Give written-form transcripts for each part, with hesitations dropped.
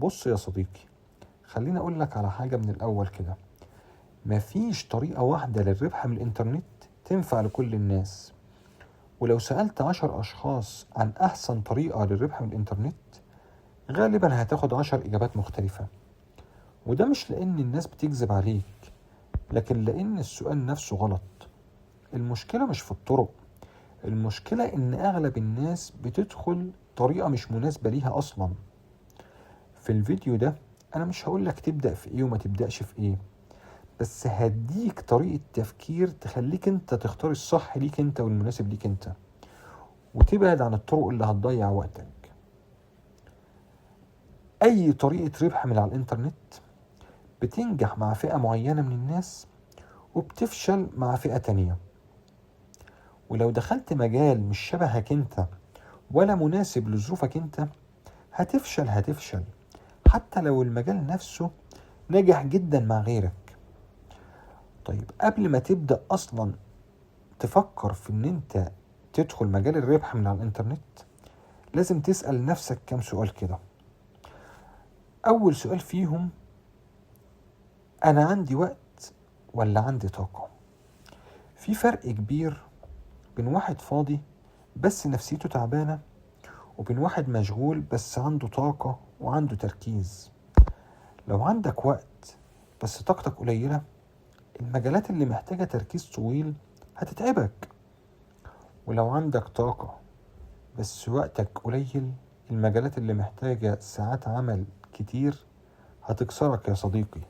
بص يا صديقي، خليني اقول لك على حاجة من الاول كده. مفيش طريقة واحدة للربح من الانترنت تنفع لكل الناس. ولو سألت 10 اشخاص عن احسن طريقة للربح من الانترنت، غالبا هتاخد 10 اجابات مختلفة. وده مش لان الناس بتكذب عليك، لكن لان السؤال نفسه غلط. المشكلة مش في الطرق، المشكلة ان اغلب الناس بتدخل طريقة مش مناسبة ليها اصلا. في الفيديو ده انا مش هقولك تبدأ في ايه وما تبدأش في ايه، بس هديك طريقة تفكير تخليك انت تختار الصح ليك انت والمناسب ليك انت، وتبعد عن الطرق اللي هتضيع وقتك. اي طريقة ربح من على الانترنت بتنجح مع فئة معينة من الناس وبتفشل مع فئة تانية. ولو دخلت مجال مش شبهك انت ولا مناسب لظروفك انت، هتفشل حتى لو المجال نفسه نجح جدا مع غيرك. طيب قبل ما تبدأ أصلا تفكر في إن أنت تدخل مجال الربح من على الإنترنت، لازم تسأل نفسك كام سؤال كده. أول سؤال فيهم: أنا عندي وقت ولا عندي طاقة؟ في فرق كبير بين واحد فاضي بس نفسيته تعبانة، وبين واحد مشغول بس عنده طاقة وعنده تركيز. لو عندك وقت بس طاقتك قليلة، المجالات اللي محتاجة تركيز طويل هتتعبك. ولو عندك طاقة بس وقتك قليل، المجالات اللي محتاجة ساعات عمل كتير هتكسرك يا صديقي.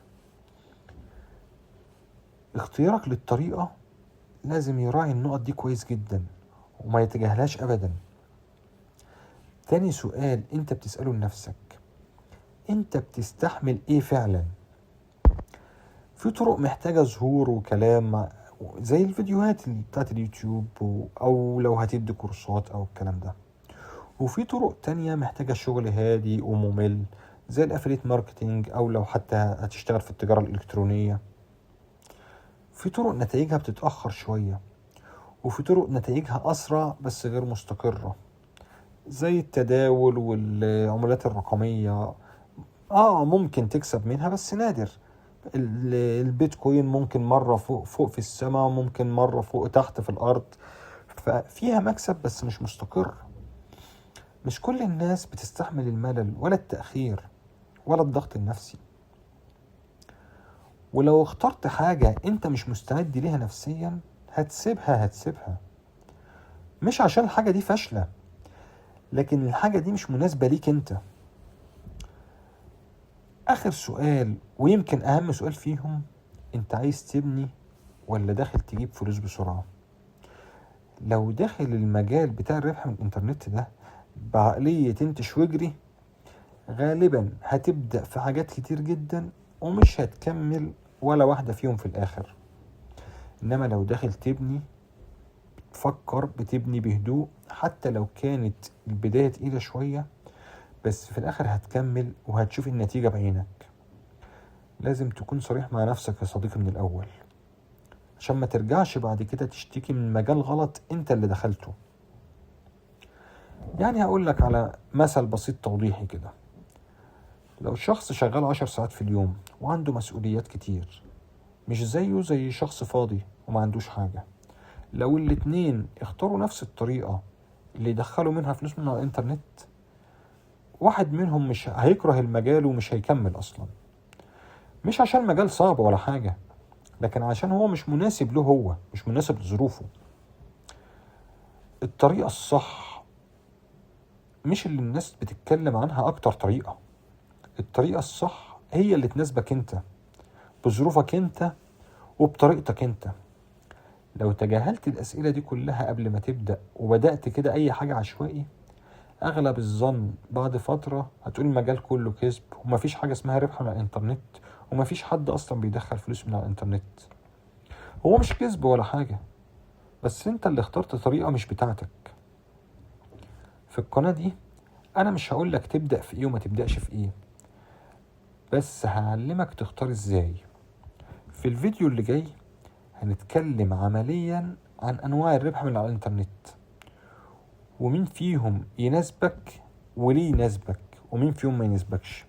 اختيارك للطريقة لازم يراعي النقط دي كويس جدا وما يتجاهلهاش أبدا. تاني سؤال انت بتسأله لنفسك: انت بتستحمل ايه فعلا؟ في طرق محتاجة ظهور وكلام زي الفيديوهات بتاعت اليوتيوب، او لو هتدي كورسات او الكلام ده. وفي طرق تانية محتاجة شغل هادي وممل زي الافليت ماركتينج، او لو حتى هتشتغل في التجارة الالكترونية. في طرق نتائجها بتتأخر شوية، وفي طرق نتائجها اسرع بس غير مستقرة زي التداول والعملات الرقمية. ممكن تكسب منها بس نادر. البيتكوين ممكن مرة فوق في السماء، ممكن مرة فوق تحت في الأرض، ففيها مكسب بس مش مستقر. مش كل الناس بتستحمل الملل ولا التأخير ولا الضغط النفسي. ولو اخترت حاجة انت مش مستعد ليها نفسيا، هتسيبها مش عشان الحاجة دي فاشلة، لكن الحاجة دي مش مناسبة ليك انت. آخر سؤال ويمكن أهم سؤال فيهم: انت عايز تبني ولا داخل تجيب فلوس بسرعة؟ لو داخل المجال بتاع الربح من الانترنت ده بعقلية انتش واجري، غالبا هتبدأ في حاجات كتير جدا ومش هتكمل ولا واحدة فيهم في الآخر. إنما لو داخل تبني، تفكر بتبني بهدوء، حتى لو كانت البداية تقيلة شوية، بس في الآخر هتكمل وهتشوف النتيجة بعينك. لازم تكون صريح مع نفسك يا صديقي من الأول، عشان ما ترجعش بعد كده تشتكي من مجال غلط انت اللي دخلته. يعني هقول لك على مثل بسيط توضيحي كده. لو شخص شغال 10 ساعات في اليوم وعنده مسؤوليات كتير، مش زيه زي شخص فاضي وما عندوش حاجة، لو الاتنين اختاروا نفس الطريقة اللي يدخلوا منها فلوس من على الانترنت، واحد منهم مش هيكره المجال ومش هيكمل اصلا. مش عشان المجال صعب ولا حاجة، لكن عشان هو مش مناسب له، هو مش مناسب لظروفه. الطريقة الصح مش اللي الناس بتتكلم عنها اكتر طريقة. الطريقة الصح هي اللي تناسبك انت، بظروفك انت وبطريقتك انت. لو تجاهلت الأسئلة دي كلها قبل ما تبدأ وبدأت كده أي حاجة عشوائي، أغلب الظن بعد فترة هتقول المجال كله كذب ومفيش حاجة اسمها ربح من الإنترنت، ومفيش حد أصلا بيدخل فلوس من على الإنترنت. هو مش كذب ولا حاجة، بس أنت اللي اخترت طريقة مش بتاعتك. في القناة دي أنا مش هقولك تبدأ في إيه وما تبدأش في إيه، بس هعلمك تختار إزاي. في الفيديو اللي جاي هنتكلم عمليا عن أنواع الربح من على الإنترنت، ومين فيهم يناسبك وليه يناسبك، ومين فيهم ما يناسبكش.